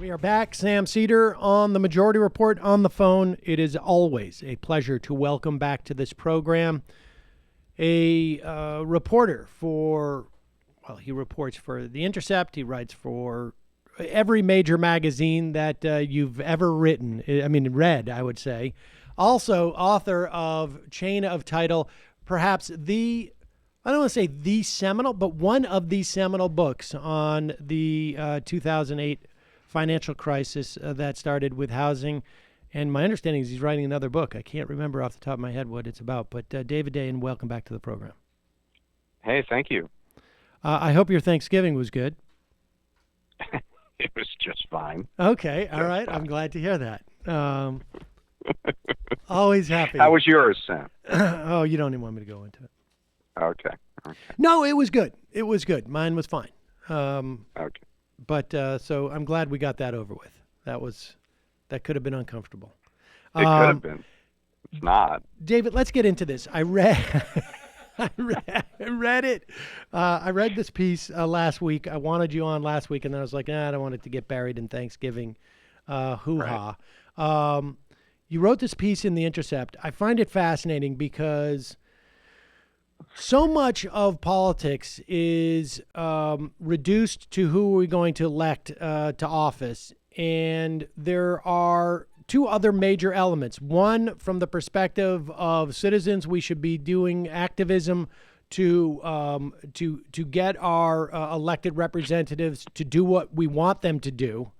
We are back. Sam Seder on the Majority Report on the phone. It is always a pleasure to welcome back to this program a reporter for, well, he reports for The Intercept. He writes for every major magazine that you've ever read, I would say. Also, author of Chain of Title, perhaps I don't want to say the seminal, but one of the seminal books on the 2008 financial crisis that started with housing. And my understanding is he's writing another book. I can't remember off the top of my head what it's about. But David Dayen, welcome back to the program. Hey, thank you. I hope your Thanksgiving was good. It was just fine. Okay, all right. I'm glad to hear that. Always happy. How was yours, Sam? Oh, you don't even want me to go into it. Okay. No, it was good. It was good. Mine was fine. Okay. But so I'm glad we got that over with. That could have been uncomfortable. It could have been. It's not. David, let's get into this. I read it. I read this piece last week. I wanted you on last week, and then I was like, I don't want it to get buried in Thanksgiving hoo-ha. Right. You wrote this piece in The Intercept. I find it fascinating because so much of politics is reduced to who are we going to elect to office. And there are two other major elements. One, from the perspective of citizens, we should be doing activism to get our elected representatives to do what we want them to do,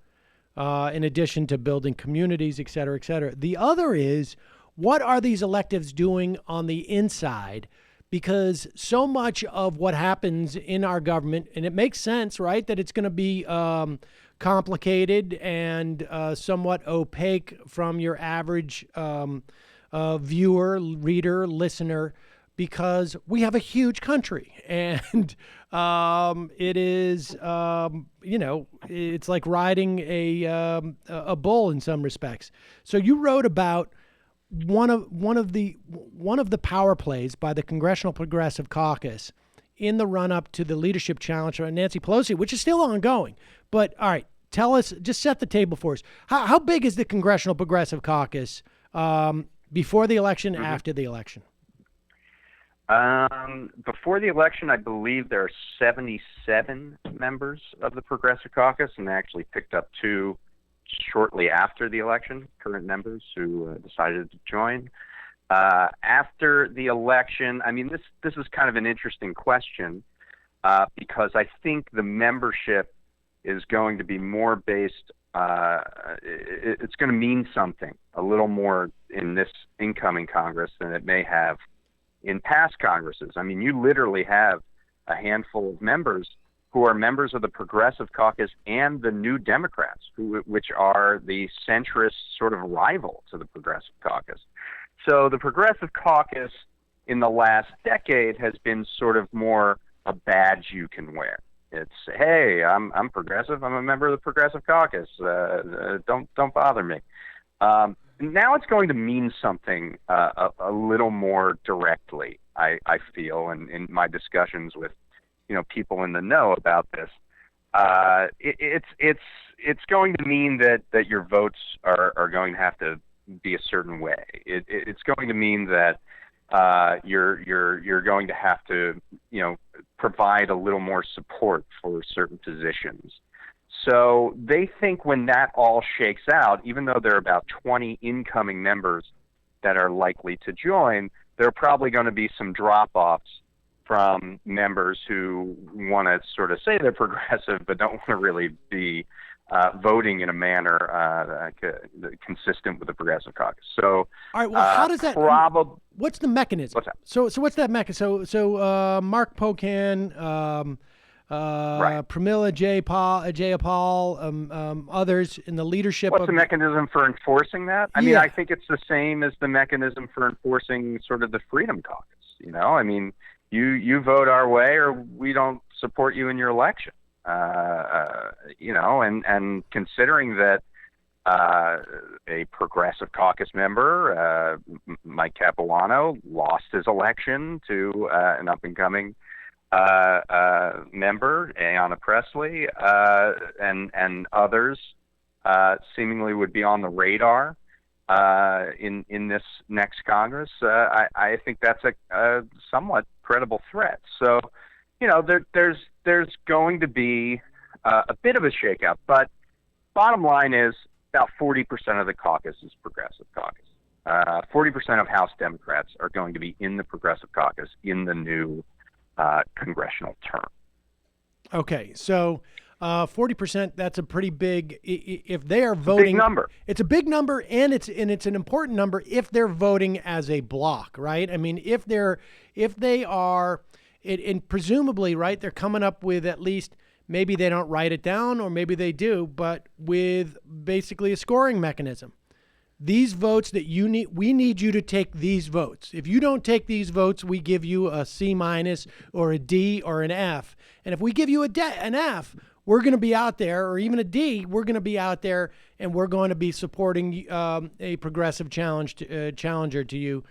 in addition to building communities, et cetera, et cetera. The other is, what are these electives doing on the inside? Because so much of what happens in our government, and it makes sense, right, that it's going to be complicated and somewhat opaque from your average viewer, reader, listener, because we have a huge country. And it is, it's like riding a bull in some respects. So you wrote about one of the power plays by the Congressional Progressive Caucus in the run-up to the leadership challenge for Nancy Pelosi, which is still ongoing. But all right, tell us, just set the table for us. How big is the Congressional Progressive Caucus before the election, after the election? Before the election, I believe there are 77 members of the Progressive Caucus, and they actually picked up 2 shortly after the election, current members who decided to join. After the election, I mean, this is kind of an interesting question because I think the membership is going to be more based, it's going to mean something a little more in this incoming Congress than it may have in past Congresses. I mean, you literally have a handful of members who are members of the Progressive Caucus and the New Democrats, which are the centrist sort of rival to the Progressive Caucus. So the Progressive Caucus in the last decade has been sort of more a badge you can wear. It's, hey, I'm progressive. I'm a member of the Progressive Caucus. Don't bother me. Now it's going to mean something a little more directly, I feel, and in my discussions with people in the know about this, it's going to mean that your votes are going to have to be a certain way. It's going to mean that you're going to have to provide a little more support for certain positions. So they think when that all shakes out, even though there are about 20 incoming members that are likely to join, there are probably going to be some drop-offs from members who want to sort of say they're progressive but don't want to really be voting in a manner consistent with the Progressive Caucus. So, all right, well, how does that? What's the mechanism? What's that? So what's that mechanism? So Mark Pocan, right. Pramila Jayapal, others in the leadership. What's the mechanism for enforcing that? I mean, I think it's the same as the mechanism for enforcing sort of the Freedom Caucus. I mean, you vote our way or we don't support you in your election. And considering that a Progressive Caucus member, Mike Capuano, lost his election to an up-and-coming member, Ayanna Pressley, and others seemingly would be on the radar in this next Congress, I think that's a somewhat credible threat. So, there's going to be a bit of a shakeout, but bottom line is about 40% of the caucus is Progressive Caucus. 40% of House Democrats are going to be in the Progressive Caucus in the new congressional term. Okay, so 40%, that's a pretty big, if they are voting. Big number. It's a big number, and it's an important number if they're voting as a block, right? I mean, if they are, and presumably, right, they're coming up with at least, maybe they don't write it down, or maybe they do, but with basically a scoring mechanism. These votes that you need, we need you to take these votes. If you don't take these votes, we give you a C- or a D or an F. And if we give you an F, we're going to be out there, or even a D, we're going to be out there, and we're going to be supporting a progressive challenger to you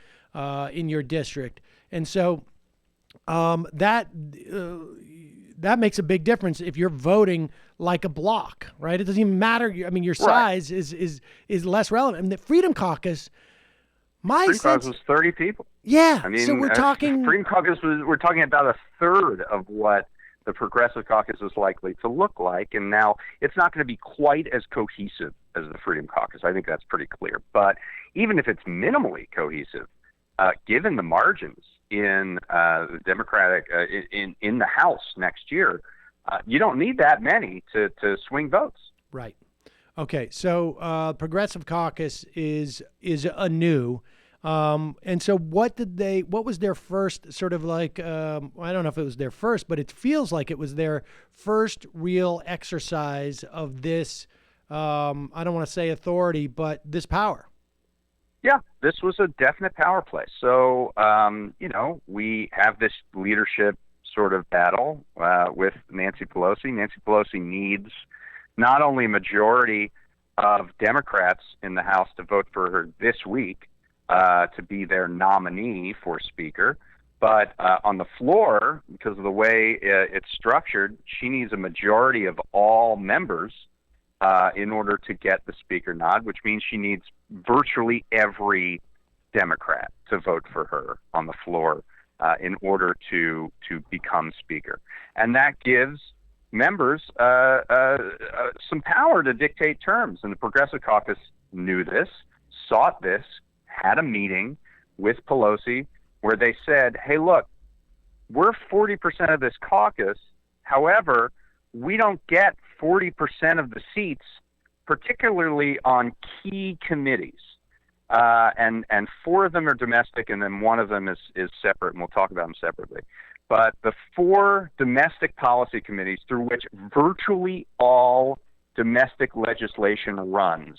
in your district. And so that makes a big difference if you're voting like a block, right? It doesn't even matter. I mean, your size is less relevant. And the Freedom Caucus, Freedom Caucus was 30 people. Yeah. I mean, so we're talking. Freedom Caucus we're talking about a third of what the Progressive Caucus is likely to look like. And now it's not going to be quite as cohesive as the Freedom Caucus. I think that's pretty clear. But even if it's minimally cohesive, given the margins in the Democratic in the House next year, you don't need that many to swing votes. Right. Okay. So Progressive Caucus is anew. And so what was their first sort of like, I don't know if it was their first, but it feels like it was their first real exercise of this, I don't want to say authority, but this power. Yeah, this was a definite power play. So, we have this leadership sort of battle with Nancy Pelosi. Nancy Pelosi needs not only a majority of Democrats in the House to vote for her this week to be their nominee for Speaker, but on the floor, because of the way it's structured, she needs a majority of all members in order to get the Speaker nod, which means she needs virtually every Democrat to vote for her on the floor in order to become Speaker. And that gives members some power to dictate terms. And the Progressive Caucus knew this, sought this, had a meeting with Pelosi where they said, hey, look, we're 40% of this caucus. However, we don't get 40% of the seats, particularly on key committees. And 4 of them are domestic, and then 1 of them is separate, and we'll talk about them separately. But the 4 domestic policy committees through which virtually all domestic legislation runs,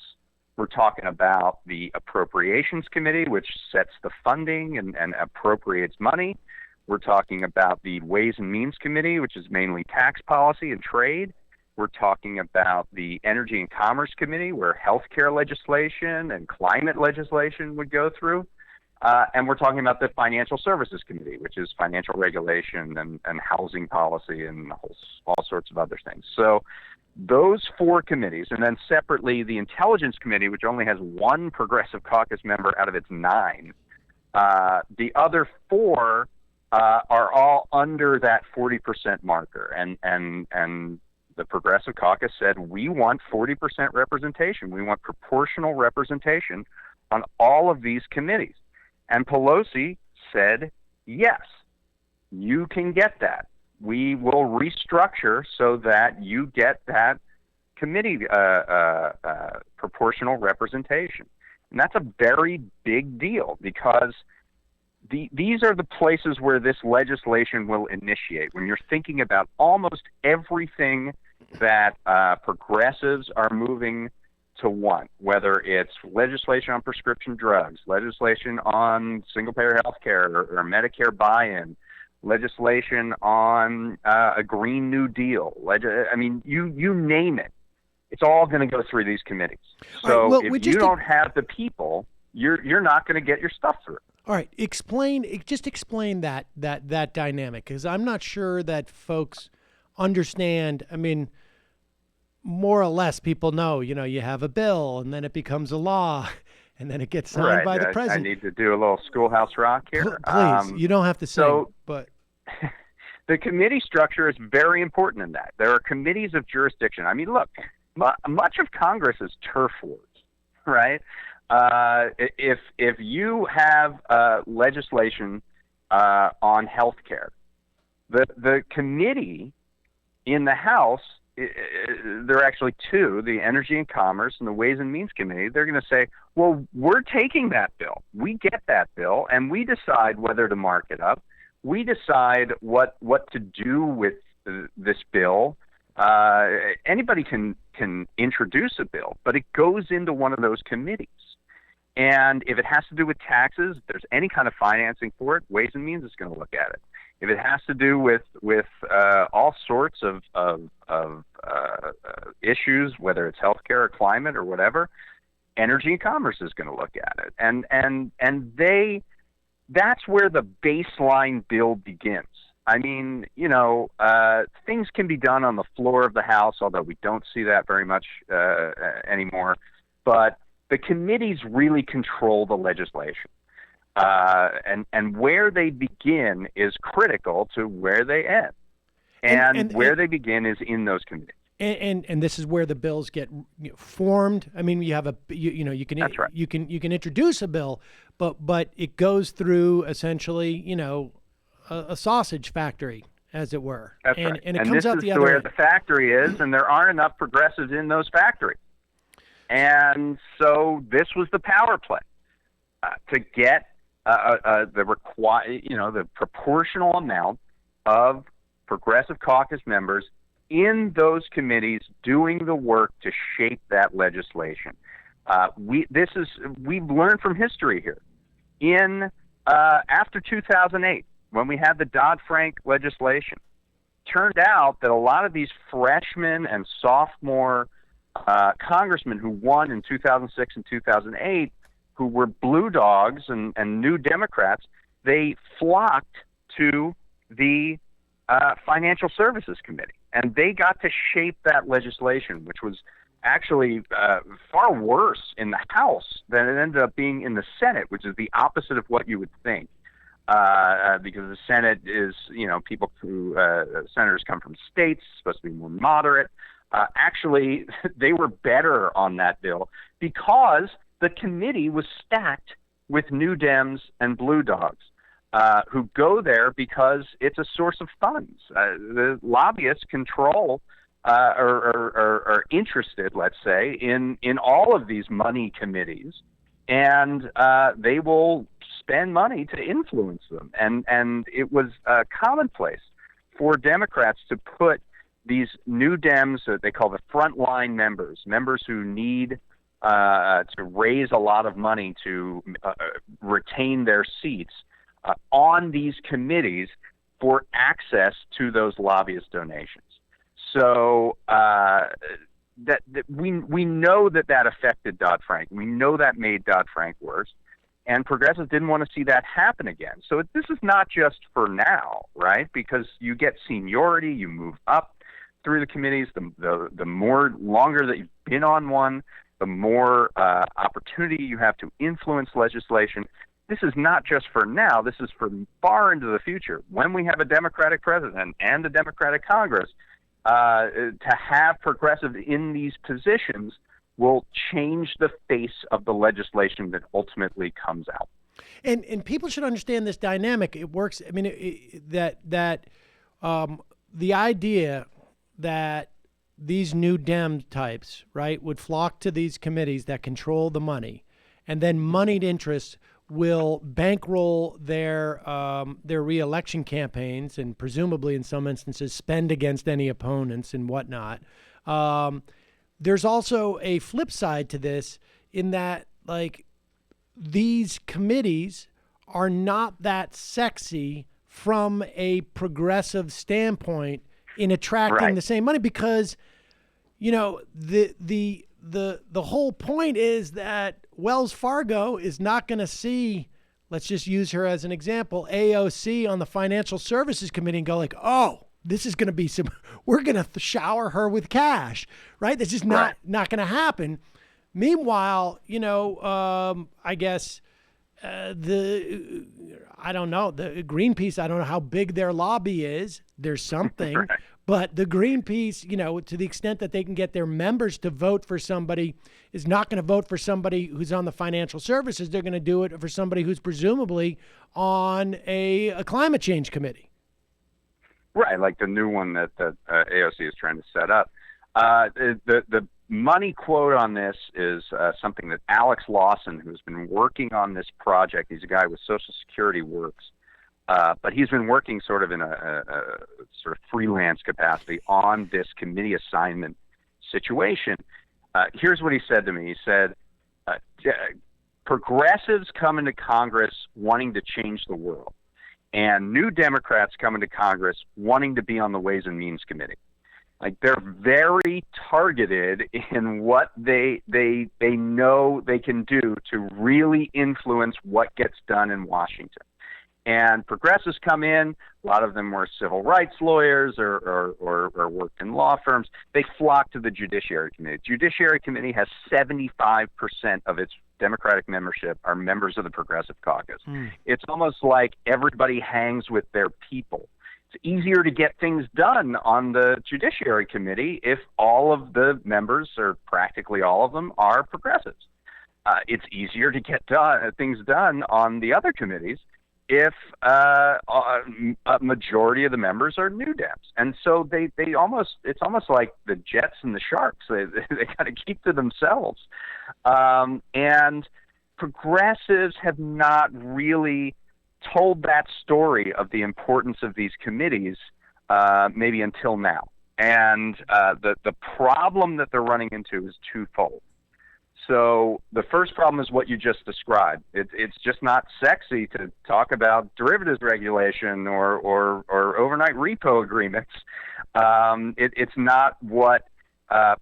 we're talking about the Appropriations Committee, which sets the funding and appropriates money. We're talking about the Ways and Means Committee, which is mainly tax policy and trade. We're talking about the Energy and Commerce Committee, where healthcare legislation and climate legislation would go through. And we're talking about the Financial Services Committee, which is financial regulation and housing policy and all sorts of other things. So those 4 committees, and then separately the Intelligence Committee, which only has 1 Progressive Caucus member out of its 9. The other 4 are all under that 40% marker. And the Progressive Caucus said, we want 40% representation. We want proportional representation on all of these committees. And Pelosi said, yes, you can get that. We will restructure so that you get that committee proportional representation. And that's a very big deal because these are the places where this legislation will initiate. When you're thinking about almost everything that progressives are moving to want, whether it's legislation on prescription drugs, legislation on single-payer health care or Medicare buy-in, legislation on a Green New Deal. You name it. It's all going to go through these committees. So if you don't have the people, you're not going to get your stuff through. All right, explain that dynamic, because I'm not sure that folks understand. I mean, more or less people know, you have a bill and then it becomes a law and then it gets signed Right. by the I president. need to do a little Schoolhouse Rock here. Please, you don't have to sing, so but the committee structure is very important in that. There are committees of jurisdiction. I mean, look, much of Congress is turf wars, right? If you have legislation on health care, the committee in the House, there are actually two, the Energy and Commerce and the Ways and Means Committee. They're going to say, well, we're taking that bill. We get that bill, and we decide whether to mark it up. We decide what to do with this bill. Anybody can introduce a bill, but it goes into one of those committees. And if it has to do with taxes, if there's any kind of financing for it, Ways and Means is going to look at it. If it has to do with all sorts of issues, whether it's healthcare or climate or whatever, Energy and Commerce is going to look at it. And that's where the baseline bill begins. I mean, things can be done on the floor of the House, although we don't see that very much anymore. But the committees really control the legislation. And where they begin is critical to where they end. And where they begin is in those committees. And this is where the bills get formed. I mean, you have you can That's right. you can introduce a bill, but it goes through essentially a sausage factory, as it were. That's and, right. And it comes out the other where end. the factory is, and there aren't enough progressives in those factories. And so this was the power play to get the proportional amount of Progressive Caucus members in those committees doing the work to shape that legislation. We've learned from history here. After 2008, when we had the Dodd-Frank legislation, turned out that a lot of these freshmen and sophomore congressmen who won in 2006 and 2008, who were blue dogs and new Democrats, they flocked to the Financial Services Committee, and they got to shape that legislation, which was actually far worse in the House than it ended up being in the Senate, which is the opposite of what you would think. Because the Senate is, people who senators come from states, supposed to be more moderate. Actually, they were better on that bill because the committee was stacked with New Dems and Blue Dogs who go there because it's a source of funds. The lobbyists control or are interested, let's say, in all of these money committees, and they will spend money to influence them. And it was commonplace for Democrats to put these New Dems, they call the frontline members who need to raise a lot of money to retain their seats on these committees for access to those lobbyist donations. So that we know that affected Dodd-Frank. We know that made Dodd-Frank worse. And progressives didn't want to see that happen again. So this is not just for now, right? Because you get seniority, you move up through the committees. The more longer that you've been on one, the more opportunity you have to influence legislation. This is not just for now. This is for far into the future. When we have a Democratic president and a Democratic Congress, to have progressives in these positions will change the face of the legislation that ultimately comes out. And people should understand this dynamic. It works. I mean, the idea that these new Dem types, right, would flock to these committees that control the money, and then moneyed interests will bankroll their reelection campaigns and presumably in some instances spend against any opponents and whatnot. There's also a flip side to this in that, like, these committees are not that sexy from a progressive standpoint in attracting the same money because, the whole point is that Wells Fargo is not going to see, let's just use her as an example, AOC on the Financial Services Committee and go like, oh, this is going to be we're going to shower her with cash, right? This is not going to happen. Meanwhile, I guess I don't know, the Greenpeace, I don't know how big their lobby is. There's something, but the Greenpeace, to the extent that they can get their members to vote for somebody, is not going to vote for somebody who's on the financial services. They're going to do it for somebody who's presumably on a climate change committee. Right, like the new one that AOC is trying to set up. The money quote on this is something that Alex Lawson, who's been working on this project, he's a guy with Social Security Works, but he's been working sort of in a sort of freelance capacity on this committee assignment situation. Here's what he said to me. He said, progressives come into Congress wanting to change the world, and new Democrats come into Congress wanting to be on the Ways and Means Committee. Like, they're very targeted in what they know they can do to really influence what gets done in Washington. And progressives come in, a lot of them were civil rights lawyers or worked in law firms. They flock to the Judiciary Committee. The Judiciary Committee has 75% of its Democratic membership are members of the Progressive Caucus. It's almost like everybody hangs with their people. It's easier to get things done on the Judiciary Committee if all of the members, or practically all of them, are progressives. It's easier to get things done on the other committees if a majority of the members are new Dems. And so it's almost like the Jets and the Sharks. They got to keep to themselves. And progressives have not really told that story of the importance of these committees maybe until now. And the problem that they're running into is twofold. So the first problem is what you just described. It's just not sexy to talk about derivatives regulation or overnight repo agreements. It's not what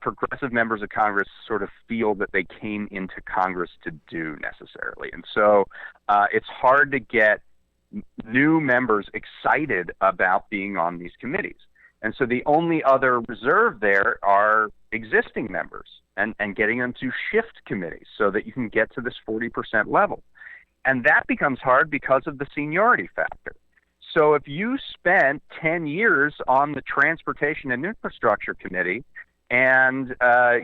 progressive members of Congress sort of feel that they came into Congress to do necessarily. And so it's hard to get new members excited about being on these committees. And so the only other reserve there are existing members and getting them to shift committees so that you can get to this 40% level. And that becomes hard because of the seniority factor. So if you spent 10 years on the Transportation and Infrastructure Committee and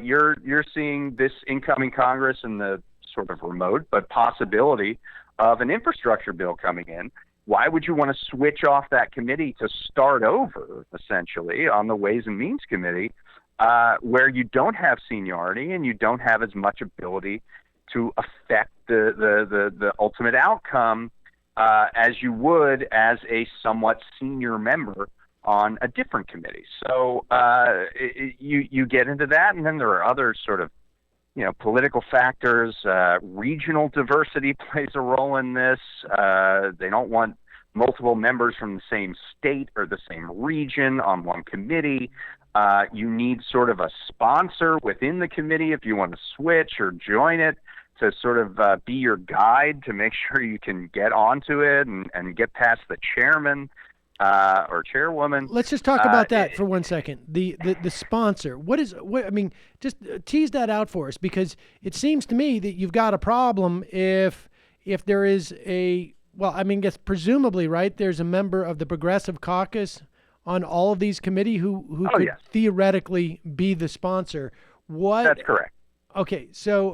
you're seeing this incoming Congress and the sort of remote but possibility of an infrastructure bill coming in, why would you want to switch off that committee to start over, essentially, on the Ways and Means Committee, where you don't have seniority and you don't have as much ability to affect the ultimate outcome as you would as a somewhat senior member on a different committee? So you get into that, and then there are other sort of political factors. Regional diversity plays a role in this. They don't want multiple members from the same state or the same region on one committee. You need sort of a sponsor within the committee if you want to switch or join it to sort of be your guide to make sure you can get onto it and get past the chairman or chairwoman. Let's just talk about that for 1 second. The sponsor. I mean, just tease that out for us, because it seems to me that you've got a problem if there is guess presumably, right, there's a member of the Progressive Caucus on all of these committee who could theoretically be the sponsor. That's correct. Okay, so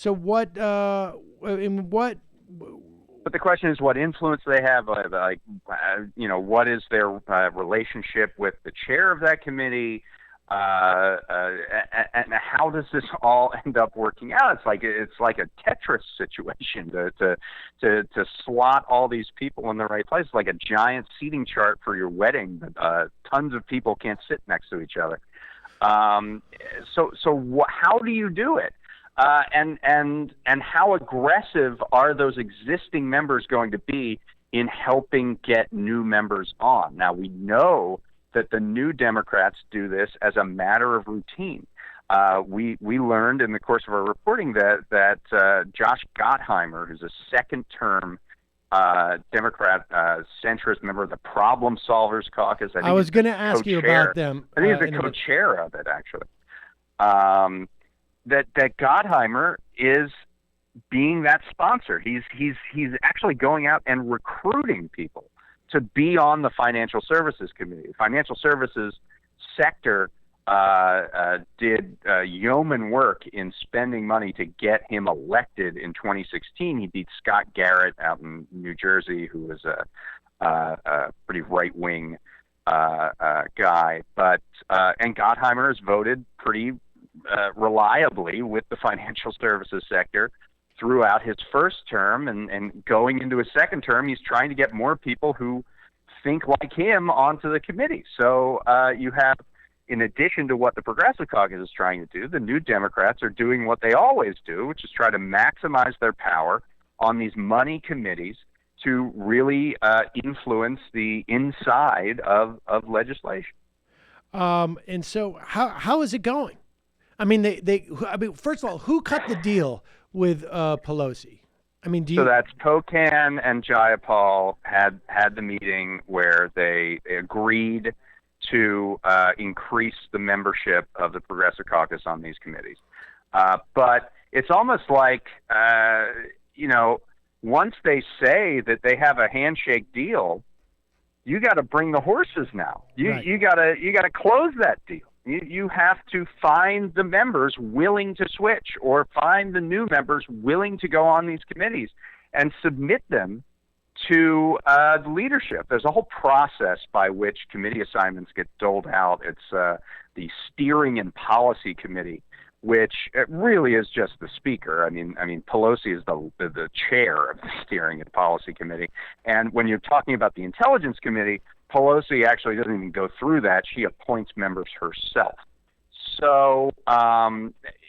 what But the question is what influence they have, what is their relationship with the chair of that committee, and how does this all end up working out? It's like a Tetris situation to slot all these people in the right place. It's like a giant seating chart for your wedding, but tons of people can't sit next to each other. So how do you do it? And how aggressive are those existing members going to be in helping get new members on? Now, we know that the new Democrats do this as a matter of routine. We learned in the course of our reporting that Josh Gottheimer, who's a second-term Democrat centrist member of the Problem Solvers Caucus. I was going to ask you about them. I think he's the co-chair of it, actually. That Gottheimer is being that sponsor. He's actually going out and recruiting people to be on the Financial Services Committee. The Financial Services sector did yeoman work in spending money to get him elected in 2016. He beat Scott Garrett out in New Jersey, who was a pretty right-wing guy. But and Gottheimer has voted pretty reliably with the financial services sector throughout his first term, and going into his second term, he's trying to get more people who think like him onto the committee. So you have, in addition to what the Progressive Caucus is trying to do, the New Democrats are doing what they always do, which is try to maximize their power on these money committees to really influence the inside of legislation. And so how is it going? I mean, first of all, who cut the deal with Pelosi? I mean, so that's Pocan and Jayapal had the meeting where they agreed to increase the membership of the Progressive Caucus on these committees. But it's almost like, once they say that they have a handshake deal, you got to bring the horses now. You got to close that deal. You have to find the members willing to switch, or find the new members willing to go on these committees and submit them to the leadership. There's a whole process by which committee assignments get doled out. It's the Steering and Policy Committee, which really is just the speaker. I mean, Pelosi is the chair of the Steering and Policy Committee. And when you're talking about the Intelligence Committee, Pelosi actually doesn't even go through that. She appoints members herself. So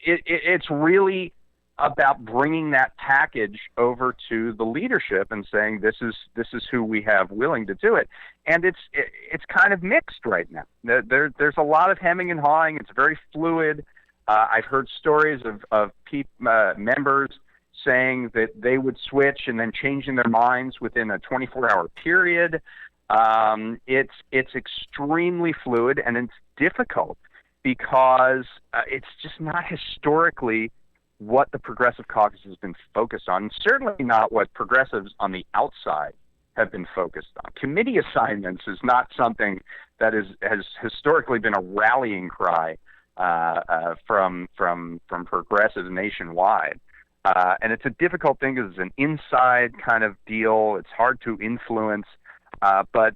it's really about bringing that package over to the leadership and saying this is who we have willing to do it. And it's kind of mixed right now. There's a lot of hemming and hawing. It's very fluid. I've heard stories of members saying that they would switch and then changing their minds within a 24-hour period. It's extremely fluid, and it's difficult because it's just not historically what the Progressive Caucus has been focused on, certainly not what progressives on the outside have been focused on. Committee assignments is not something that has historically been a rallying cry from progressives nationwide. And it's a difficult thing because it's an inside kind of deal. It's hard to influence. But,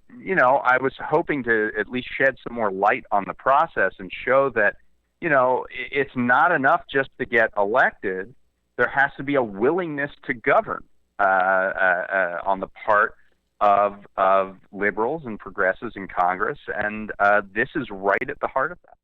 I was hoping to at least shed some more light on the process and show that, it's not enough just to get elected. There has to be a willingness to govern on the part of liberals and progressives in Congress. And this is right at the heart of that.